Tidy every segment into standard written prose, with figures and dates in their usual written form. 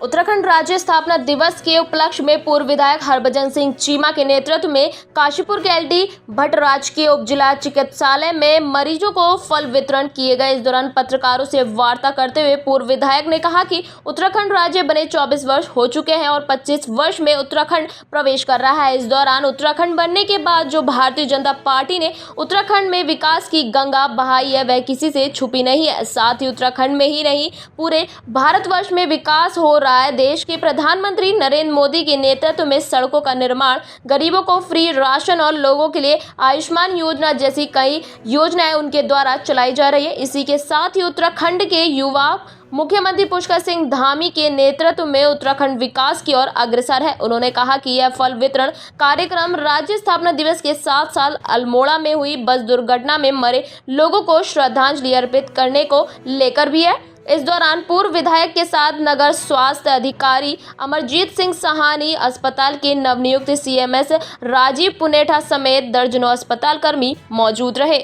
उत्तराखंड राज्य स्थापना दिवस के उपलक्ष्य में पूर्व विधायक हरभजन सिंह चीमा के नेतृत्व में काशीपुर के एलडी भट्ट राजकीय उप जिला चिकित्सालय में मरीजों को फल वितरण किए गए। इस दौरान पत्रकारों से वार्ता करते हुए पूर्व विधायक ने कहा कि उत्तराखंड राज्य बने 24 वर्ष हो चुके हैं और 25 वर्ष में उत्तराखंड प्रवेश कर रहा है। इस दौरान उत्तराखंड बनने के बाद जो भारतीय जनता पार्टी ने उत्तराखंड में विकास की गंगा बहाई है वह किसी से छुपी नहीं है। साथ ही उत्तराखंड में ही नहीं पूरे भारतवर्ष में विकास हो रहा है। देश के प्रधानमंत्री नरेंद्र मोदी के नेतृत्व में सड़कों का निर्माण, गरीबों को फ्री राशन और लोगों के लिए आयुष्मान योजना जैसी कई योजनाएं उनके द्वारा चलाई जा रही है। इसी के साथ ही उत्तराखंड के युवा मुख्यमंत्री पुष्कर सिंह धामी के नेतृत्व में उत्तराखंड विकास की ओर अग्रसर है। उन्होंने कहा कि यह फल वितरण कार्यक्रम राज्य स्थापना दिवस के साथ साल अल्मोड़ा में हुई बस दुर्घटना में मरे लोगों को श्रद्धांजलि अर्पित करने को लेकर भी है। इस दौरान पूर्व विधायक के साथ नगर स्वास्थ्य अधिकारी अमरजीत सिंह सहानी, अस्पताल के नवनियुक्त सीएमएस राजीव पुनेठा समेत दर्जनों अस्पताल कर्मी मौजूद रहे।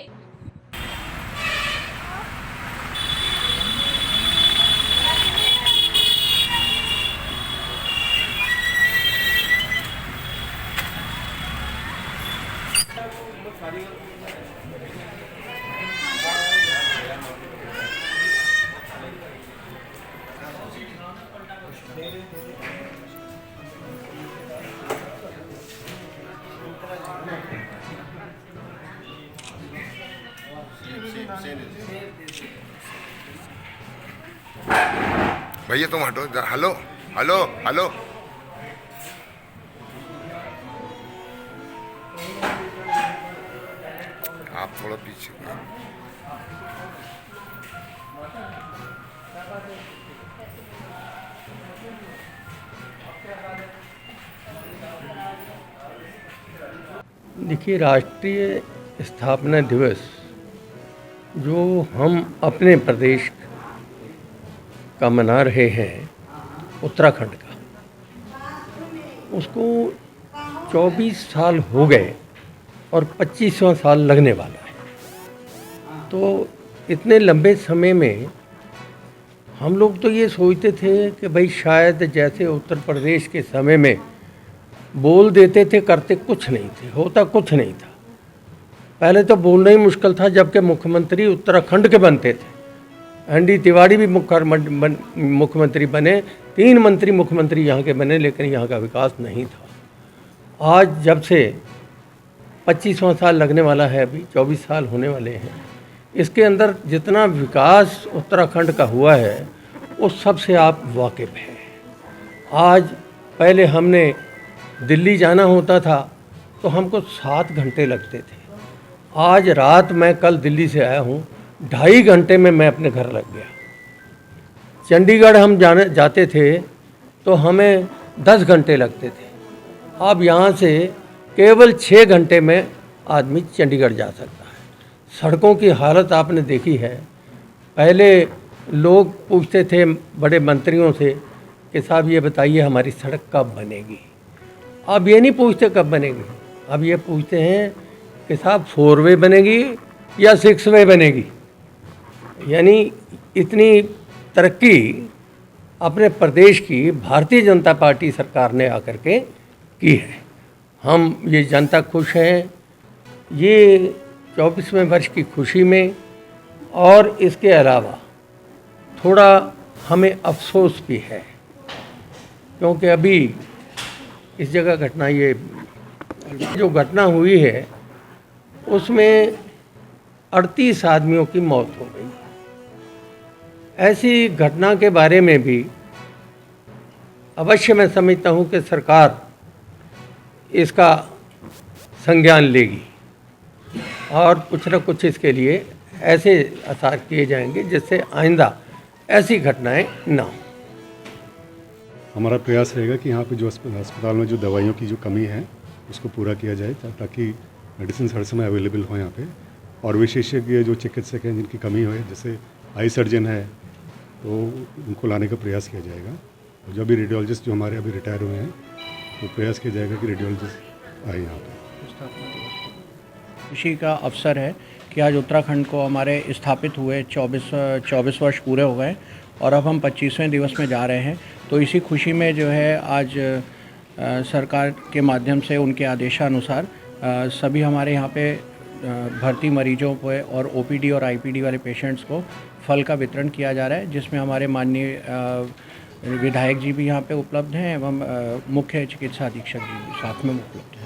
भैया तुम हटो। हेलो हेलो हेलो, आप थोड़ा पीछे। देखिए, राष्ट्रीय स्थापना दिवस जो हम अपने प्रदेश का मना रहे हैं, उत्तराखंड का, उसको 24 साल हो गए और 25वां साल लगने वाला है। तो इतने लंबे समय में हम लोग तो ये सोचते थे कि भाई शायद जैसे उत्तर प्रदेश के समय में बोल देते थे, करते कुछ नहीं थे, होता कुछ नहीं था। पहले तो बोलना ही मुश्किल था, जबकि मुख्यमंत्री उत्तराखंड के बनते थे। एनडी तिवारी भी मुख्यमंत्री बने, 3 मंत्री मुख्यमंत्री यहाँ के बने, लेकिन यहाँ का विकास नहीं था। आज जब से 25वां साल लगने वाला है, अभी 24 साल होने वाले हैं, इसके अंदर जितना विकास उत्तराखंड का हुआ है उस सब से आप वाकिफ़ हैं। आज पहले हमने दिल्ली जाना होता था तो हमको 7 घंटे लगते थे। आज रात मैं कल दिल्ली से आया हूँ, 2.5 घंटे में मैं अपने घर लग गया। चंडीगढ़ हम जाते थे तो हमें 10 घंटे लगते थे। अब यहाँ से केवल 6 घंटे में आदमी चंडीगढ़ जा सकता है। सड़कों की हालत आपने देखी है। पहले लोग पूछते थे बड़े मंत्रियों से कि साहब ये बताइए हमारी सड़क कब बनेगी। अब ये नहीं पूछते कब बनेगी, अब ये पूछते हैं कि साहब 4 वे बनेगी या 6 वे बनेगी। यानी इतनी तरक्की अपने प्रदेश की भारतीय जनता पार्टी सरकार ने आकर के की है। हम ये जनता खुश हैं ये 24वें वर्ष की खुशी में, और इसके अलावा थोड़ा हमें अफसोस भी है क्योंकि अभी इस जगह घटना, ये जो घटना हुई है उसमें 38 आदमियों की मौत हो गई। ऐसी घटना के बारे में भी अवश्य मैं समझता हूँ कि सरकार इसका संज्ञान लेगी और कुछ न कुछ इसके लिए ऐसे असर किए जाएंगे जिससे आइंदा ऐसी घटनाएं ना हो। हमारा प्रयास रहेगा कि यहाँ पे जो अस्पताल में जो दवाइयों की जो कमी है उसको पूरा किया जाए ताकि मेडिसिन हर समय अवेलेबल हो यहाँ पे, और विशेषज्ञ जो चिकित्सक हैं जिनकी कमी हो, जैसे आई सर्जन है तो उनको लाने का प्रयास किया जाएगा। और जो भी रेडियोलॉजिस्ट जो हमारे अभी रिटायर हुए हैं तो प्रयास किया जाएगा कि रेडियोलॉजिस्ट आए यहाँ पर। खुशी का अवसर है कि आज उत्तराखंड को हमारे स्थापित हुए 24 वर्ष पूरे हो गए और अब हम 25वें दिवस में जा रहे हैं। तो इसी खुशी में जो है आज सरकार के माध्यम से उनके आदेशानुसार सभी हमारे यहाँ पे भर्ती मरीजों पे और ओपीडी और आईपीडी वाले पेशेंट्स को फल का वितरण किया जा रहा है, जिसमें हमारे माननीय विधायक जी भी यहाँ पे उपलब्ध हैं एवं मुख्य चिकित्सा अधीक्षक जी भी साथ में उपलब्ध हैं।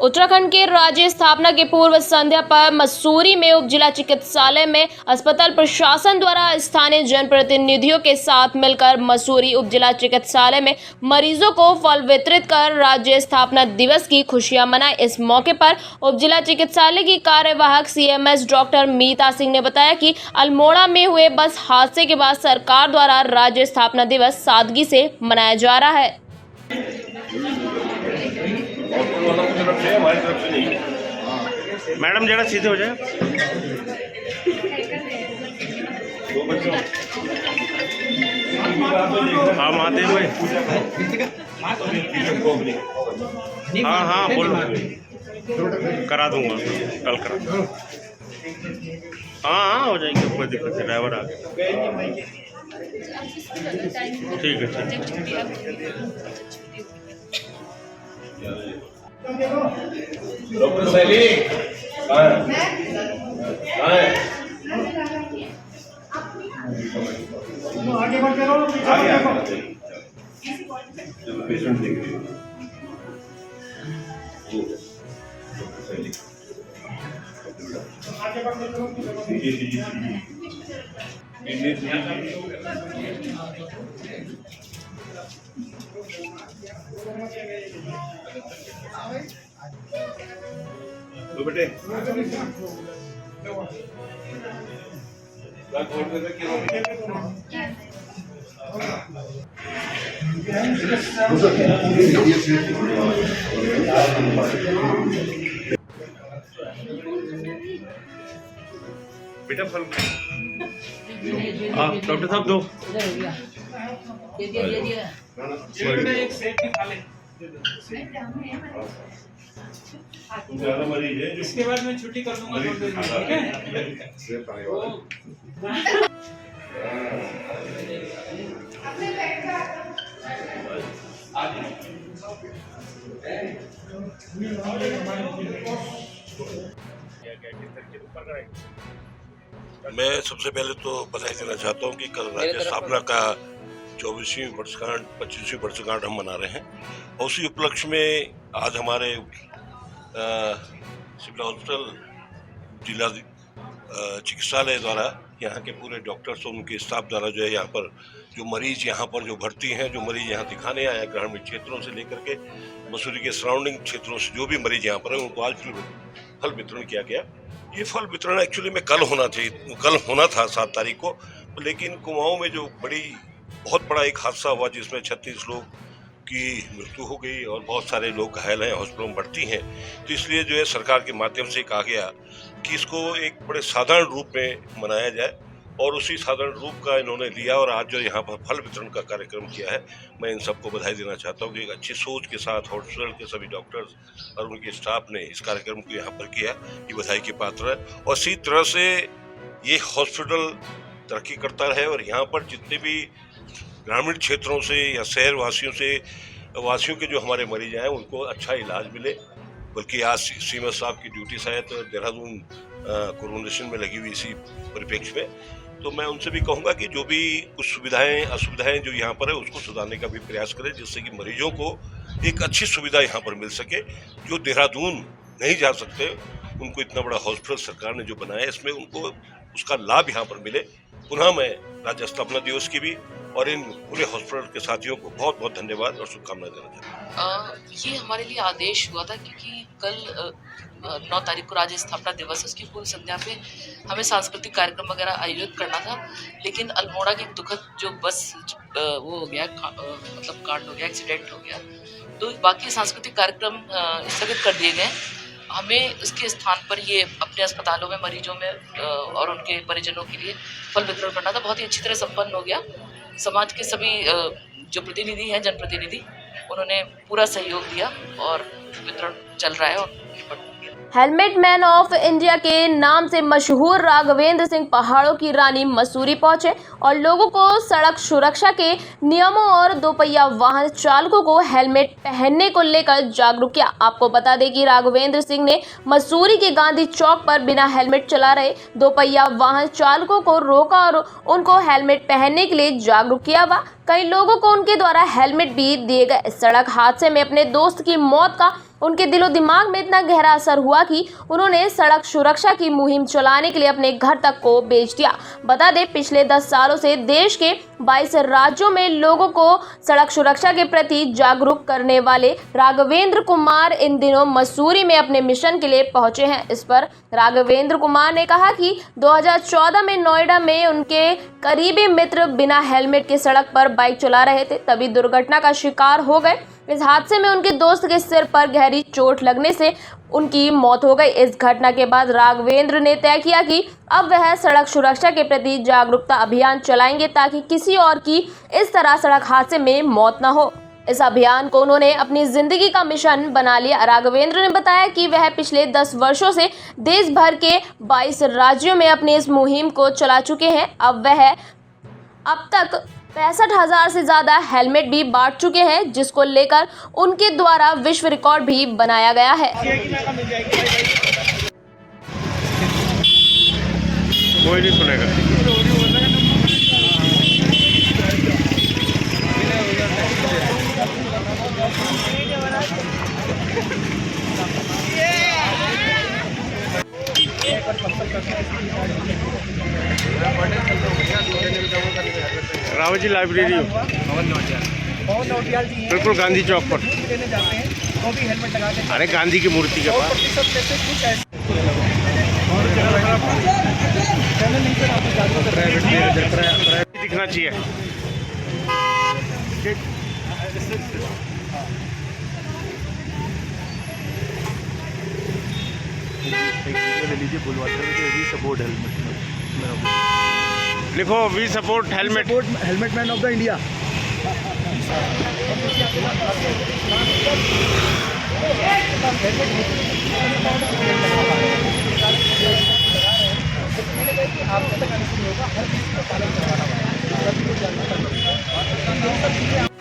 उत्तराखंड के राज्य स्थापना के पूर्व संध्या पर मसूरी में उप जिला चिकित्सालय में अस्पताल प्रशासन द्वारा स्थानीय जनप्रतिनिधियों के साथ मिलकर मसूरी उप जिला चिकित्सालय में मरीजों को फल वितरित कर राज्य स्थापना दिवस की खुशियां मनाई। इस मौके पर उप जिला चिकित्सालय की कार्यवाहक सीएमएस डॉक्टर मीता सिंह ने बताया कि अल्मोड़ा में हुए बस हादसे के बाद सरकार द्वारा राज्य स्थापना दिवस सादगी से मनाया जा रहा है। मैडम जरा सीधे हो जाए। हाँ महादेव भाई, हाँ बोलो, करा दूंगा, कल करा दूंगा। हाँ हो जाएगी, कोई दिक्कत नहीं, ड्राइवर आ गया। ठीक है। डॉक्टर सैली आगे बढ़ते रहो, पेशेंट देख रही तो बेटे बेटा फल। हाँ डॉक्टर साहब दो। ज्यादा मरीज है, इसके बाद मैं छुट्टी कर दूंगा, ठीक है। मैं सबसे पहले तो बधाई देना चाहता हूँ कि कल राज्य स्थापना का 24वीं वर्षगांठ 25वीं वर्षगांठ हम मना रहे हैं, और उसी उपलक्ष्य में आज हमारे सिविल हॉस्पिटल जिला चिकित्सालय द्वारा यहाँ के पूरे डॉक्टर्स और उनके स्टाफ द्वारा जो है यहाँ पर जो मरीज यहाँ पर जो भर्ती हैं, जो मरीज यहाँ दिखाने आए हैं ग्रामीण क्षेत्रों से लेकर के मसूरी के सराउंडिंग क्षेत्रों से जो भी मरीज यहाँ पर हैं उनको आज फल वितरण किया गया। ये फल वितरण एक्चुअली में कल होना था 7 तारीख को, लेकिन कुमाऊं में जो बहुत बड़ा एक हादसा हुआ जिसमें 36 लोग की मृत्यु हो गई और बहुत सारे लोग घायल हैं, हॉस्पिटलों में भर्ती हैं, तो इसलिए जो है सरकार के माध्यम से कहा गया कि इसको एक बड़े साधारण रूप में मनाया जाए, और उसी साधारण रूप का इन्होंने लिया और आज जो यहाँ पर फल वितरण का कार्यक्रम किया है, मैं इन सबको बधाई देना चाहता हूँ कि एक अच्छी सोच के साथ हॉस्पिटल के सभी डॉक्टर्स और उनके स्टाफ ने इस कार्यक्रम को यहाँ पर किया, ये बधाई के पात्र है। और इसी तरह से ये हॉस्पिटल तरक्की करता रहे और यहाँ पर जितने भी ग्रामीण क्षेत्रों से या शहर वासियों के जो हमारे मरीज हैं उनको अच्छा इलाज मिले। बल्कि आज सीएम साहब की ड्यूटी शायद देहरादून कोरोनेशन में लगी हुई इसी परिप्रेक्ष्य में, तो मैं उनसे भी कहूँगा कि जो भी कुछ सुविधाएं असुविधाएं जो यहाँ पर है उसको सुधारने का भी प्रयास करें, जिससे कि मरीजों को एक अच्छी सुविधा यहाँ पर मिल सके। जो देहरादून नहीं जा सकते उनको इतना बड़ा हॉस्पिटल सरकार ने जो बनाया इसमें उनको उसका लाभ यहाँ पर मिले। पुनः मैं राज्य स्थापना दिवस की भी और इन पूरे हॉस्पिटल के साथियों को बहुत बहुत धन्यवाद और शुभकामनाएं देना चाहता हूँ। ये हमारे लिए आदेश हुआ था क्योंकि कल 9 तारीख को राज्य स्थापना दिवस है, उसकी पूर्व संध्या पे हमें सांस्कृतिक कार्यक्रम वगैरह आयोजित करना था, लेकिन अल्मोड़ा की दुखद जो बस वो हो गया मतलब कांड हो गया, एक्सीडेंट हो गया, तो बाकी सांस्कृतिक कार्यक्रम स्थगित कर दिए गए। हमें इसके स्थान पर ये अपने अस्पतालों में मरीजों में और उनके परिजनों के लिए फल वितरण करना था। बहुत ही अच्छी तरह संपन्न हो गया। समाज के सभी जो प्रतिनिधि हैं, जनप्रतिनिधि, उन्होंने पूरा सहयोग दिया और वितरण चल रहा है और हेलमेट मैन ऑफ इंडिया के नाम से मशहूर राघवेंद्र सिंह पहाड़ों की रानी मसूरी पहुंचे और लोगों को सड़क सुरक्षा के नियमों और दोपहिया वाहन चालकों को हेलमेट पहनने को लेकर जागरूक किया। आपको बता दें कि राघवेंद्र सिंह ने मसूरी के गांधी चौक पर बिना हेलमेट चला रहे दोपहिया वाहन चालकों को रोका और उनको हेलमेट पहनने के लिए जागरूक किया। कई लोगों को उनके द्वारा हेलमेट भी दिए गए। सड़क हादसे में अपने दोस्त की मौत का उनके दिलो दिमाग में इतना गहरा असर हुआ कि उन्होंने सड़क सुरक्षा की मुहिम चलाने के लिए अपने घर तक को बेच दिया। बता दें, पिछले 10 सालों से देश के 22 राज्यों में लोगों को सड़क सुरक्षा के प्रति जागरूक करने वाले राघवेंद्र कुमार इन दिनों मसूरी में अपने मिशन के लिए पहुंचे हैं। इस पर राघवेंद्र कुमार ने कहा कि 2014 में नोएडा में उनके करीबी मित्र बिना हेलमेट के सड़क पर बाइक चला रहे थे, तभी दुर्घटना का शिकार हो गए। इस हादसे में उनके दोस्त के सिर पर गहरी चोट लगने से उनकी मौत हो गई। इस घटना के बाद राघवेंद्र ने तय किया कि अब वह सड़क सुरक्षा के प्रति जागरूकता अभियान चलाएंगे ताकि किसी और की इस तरह सड़क हादसे में मौत न हो। इस अभियान को उन्होंने अपनी जिंदगी का मिशन बना लिया। राघवेंद्र ने बताया कि वह पिछले 10 वर्षों से देश भर के 22 राज्यों में अपनी इस मुहिम को चला चुके हैं। अब वह अब तक 65,000 से ज्यादा हेलमेट भी बांट चुके हैं, जिसको लेकर उनके द्वारा विश्व रिकॉर्ड भी बनाया गया है। कोई नहीं सुनेगा। रावत जी लाइब्रेरी बिल्कुल गांधी चौक पर। अरे गांधी की मूर्ति के पास दिखना चाहिए। लिखो we support helmet man of the India.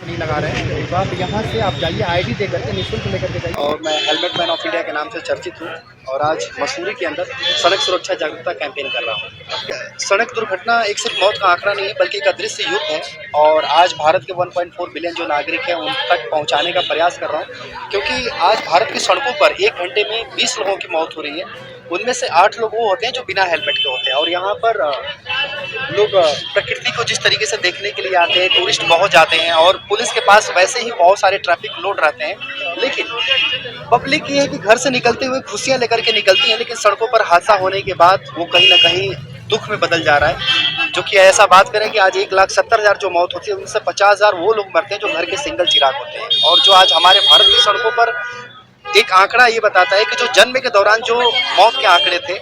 नहीं लगा रहे हैं, तो आप यहाँ से आप जाइए, आईडी दे करके निःशुल्क लेकर के जाइए। और मैं हेलमेट मैन ऑफ इंडिया के नाम से चर्चित हूँ और आज मसूरी के अंदर सड़क सुरक्षा जागरूकता कैंपेन कर रहा हूँ। सड़क दुर्घटना एक सिर्फ मौत का आंकड़ा नहीं है, बल्कि एक अदृश्य युद्ध है और आज भारत के 1.4 बिलियन जो नागरिक हैं उन तक पहुँचाने का प्रयास कर रहा हूँ। क्योंकि आज भारत की सड़कों पर 1 घंटे में 20 लोगों की मौत हो रही है, उनमें से 8 लोग वो होते हैं जो बिना हेलमेट के होते हैं। और यहाँ पर लोग प्रकृति को जिस तरीके से देखने के लिए आते हैं, टूरिस्ट बहुत जाते हैं और पुलिस के पास वैसे ही बहुत सारे ट्रैफिक लोड रहते हैं, लेकिन पब्लिक ये है कि घर से निकलते हुए खुशियाँ लेकर के निकलती है, लेकिन सड़कों पर हादसा होने के बाद वो कहीं ना कहीं दुख में बदल जा रहा है। जो कि ऐसा बात करें कि आज 1,70,000 जो मौत होती है, उनसे 50,000 वो लोग मरते हैं जो घर के सिंगल चिराग होते हैं। और जो आज हमारे भारत की सड़कों पर एक आंकड़ा ये बताता है कि जो जन्म के दौरान जो मौत के आंकड़े थे,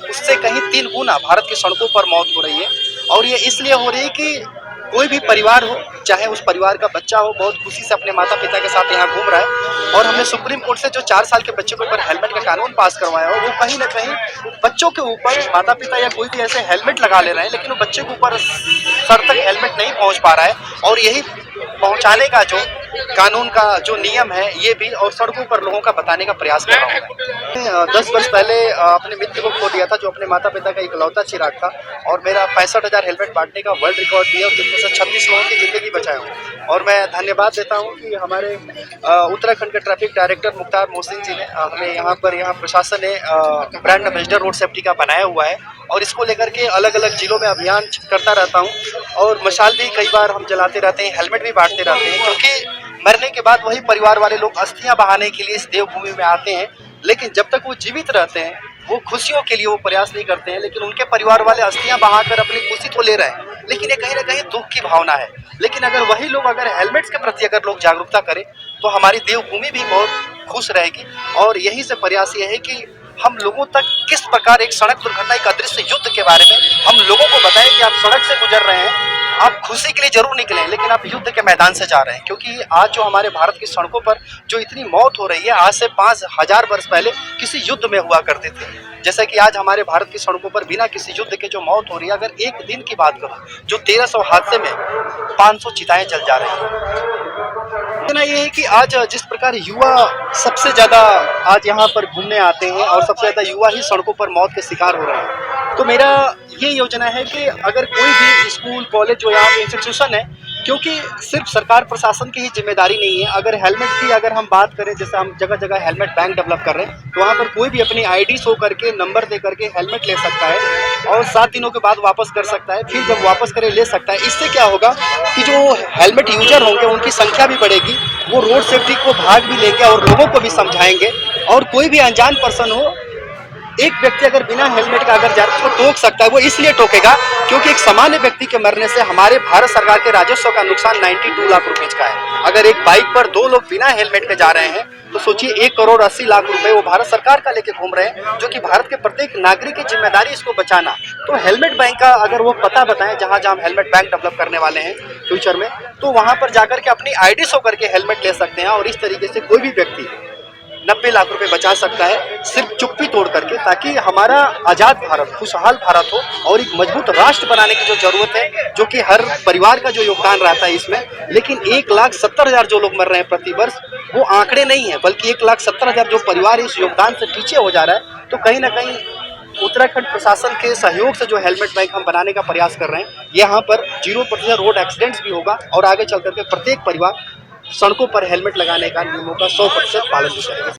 उससे कहीं 3 गुना भारत की सड़कों पर मौत हो रही है। और ये इसलिए हो रही है कि कोई भी परिवार हो, चाहे उस परिवार का बच्चा हो, बहुत खुशी से अपने माता पिता के साथ यहाँ घूम रहा है। और हमने सुप्रीम कोर्ट से जो 4 साल के बच्चे के ऊपर हेलमेट का कानून पास करवाया हो, वो कहीं ना कहीं बच्चों के ऊपर माता पिता या कोई भी ऐसे हेलमेट लगा ले रहे हैं, लेकिन वो बच्चे के ऊपर सर तक हेलमेट नहीं पहुँच पा रहा है। और यही पहुँचाने का जो कानून का जो नियम है, ये भी और सड़कों पर लोगों का बताने का प्रयास कर रहा हूँ। 10 वर्ष पहले अपने मित्र को खो दिया था, जो अपने माता पिता का इकलौता चिराग था, और मेरा 65,000 हेलमेट बांटने का वर्ल्ड रिकॉर्ड भी है और जिसमें से 26 लोगों की ज़िंदगी बचाया हूँ। और मैं धन्यवाद देता हूँ कि हमारे उत्तराखंड के ट्रैफिक डायरेक्टर मुख्तार मोहसिन जी ने हमें यहाँ प्रशासन ने ब्रांड एम्बेसडर रोड सेफ्टी का बनाया हुआ है और इसको लेकर के अलग अलग जिलों में अभियान करता रहता हूँ। और मशाल भी कई बार हम जलाते रहते हैं, हेलमेट भी बांटते रहते हैं, क्योंकि मरने के बाद वही परिवार वाले लोग अस्थियां बहाने के लिए इस देवभूमि में आते हैं, लेकिन जब तक वो जीवित रहते हैं वो खुशियों के लिए वो प्रयास नहीं करते हैं। लेकिन उनके परिवार वाले अस्थियां बहाकर अपनी खुशी तो ले रहे हैं, लेकिन ये कहीं ना कहीं दुख की भावना है। लेकिन अगर वही लोग अगर हेलमेट्स के प्रति अगर लोग जागरूकता करें तो हमारी देवभूमि भी बहुत खुश रहेगी। और यही से प्रयास ये है कि हम लोगों तक किस प्रकार एक सड़क दुर्घटना, एक अदृश्य युद्ध के बारे में हम लोगों को बताएं कि आप सड़क से गुजर रहे हैं आप खुशी के लिए जरूर निकले, लेकिन आप युद्ध के मैदान से जा रहे हैं, क्योंकि आज जो हमारे भारत की सड़कों पर जो इतनी मौत हो रही है, आज से 5000 वर्ष पहले किसी युद्ध में हुआ करते थे। जैसा कि आज हमारे भारत की सड़कों पर बिना किसी युद्ध के जो मौत हो रही है, अगर एक दिन की बात करूं, जो 1300 हादसे में 500 चिताएं जल जा रही हैं। कहना ये है कि आज जिस प्रकार युवा सबसे ज्यादा आज यहाँ पर घूमने आते हैं और सबसे ज्यादा युवा ही सड़कों पर मौत के शिकार हो रहे हैं, तो मेरा ये योजना है कि अगर कोई भी स्कूल कॉलेज जो यहाँ पे इंस्टीट्यूशन है, क्योंकि सिर्फ सरकार प्रशासन की ही जिम्मेदारी नहीं है, अगर हेलमेट की अगर हम बात करें, जैसे हम जगह जगह हेलमेट बैंक डेवलप कर रहे हैं, तो वहाँ पर कोई भी अपनी आईडी शो करके नंबर दे करके हेलमेट ले सकता है और 7 दिनों के बाद वापस कर सकता है, फिर जब वापस करे ले सकता है। इससे क्या होगा कि जो हेलमेट यूजर होंगे उनकी संख्या भी बढ़ेगी, वो रोड सेफ्टी को भाग भी लेंगे और लोगों को भी समझाएंगे। और कोई भी अनजान पर्सन हो, एक व्यक्ति अगर बिना हेलमेट का अगर जा रहा है तो टोक सकता है, वो इसलिए टोकेगा क्योंकि एक सामान्य व्यक्ति के मरने से हमारे भारत सरकार के राजस्व का नुकसान 92 लाख रुपए का है। अगर एक बाइक पर 2 लोग बिना हेलमेट के जा रहे हैं तो सोचिए 1 करोड़ 80 लाख रुपए वो भारत सरकार का लेके घूम रहे हैं, जो कि भारत के प्रत्येक नागरिक की जिम्मेदारी इसको बचाना। तो हेलमेट बैंक का अगर वो पता बताएं जहां जहां हम हेलमेट बैंक डेवलप करने वाले हैं फ्यूचर में, तो वहां पर जाकर के अपनी आईडी शो करके हेलमेट ले सकते हैं और इस तरीके से कोई भी व्यक्ति 90 लाख रुपए बचा सकता है, सिर्फ चुप्पी तोड़ करके, ताकि हमारा आज़ाद भारत, खुशहाल भारत हो और एक मजबूत राष्ट्र बनाने की जो जरूरत है, जो कि हर परिवार का जो योगदान रहता है इसमें। लेकिन 1,70,000 जो लोग मर रहे हैं प्रति वर्ष, वो आंकड़े नहीं है, बल्कि 1,70,000 जो परिवार इस योगदान से पीछे हो जा रहा है। तो कहीं ना कहीं उत्तराखंड प्रशासन के सहयोग से जो हेलमेट बैंक हम बनाने का प्रयास कर रहे हैं, यहाँ पर 0% रोड एक्सीडेंट्स भी होगा और आगे चल करके प्रत्येक परिवार सड़कों पर हेलमेट लगाने का नियमों का 100% पालन भी करेगा।